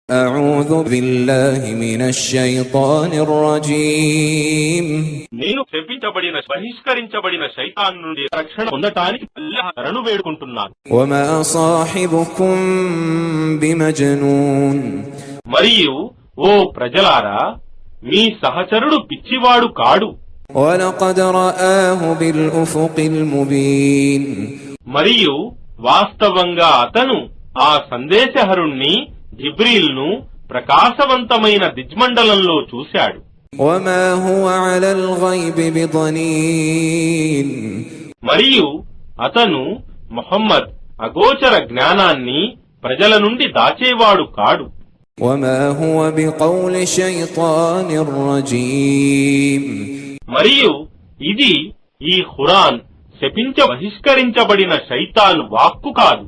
أعوذ بالله من الشيطان الرجيم నేను శపించబడిన బహిష్కరించబడిన శైతాన్ నుండి రక్షణ పొందటానికి అల్లాహ్ శరణు వేడుకుంటున్నాను. وما صاحبكم بمجنون మరియు ఓ ప్రజలారా మీ సహచరుడు పిచ్చివాడు కాడు. ولقد رآه بالأفق المبين మరియు వాస్తవంగా అతను ఆ సందేశహరుణ్ణి జిబ్రీల్ను ప్రకాశవంతమైన దిజ్మండలంలో చూశాడు. وما هو على الغيب بضنين మరియు అతను ముహమ్మద్ అగోచర జ్ఞానాన్ని ప్రజల నుండి దాచేవాడు కాడు. وما هو بقول شيطان رجيم మరియు ఇది ఈ ఖురాన్ శపించ బహిష్కరించబడిన శైతాన్ వాక్కు కాదు.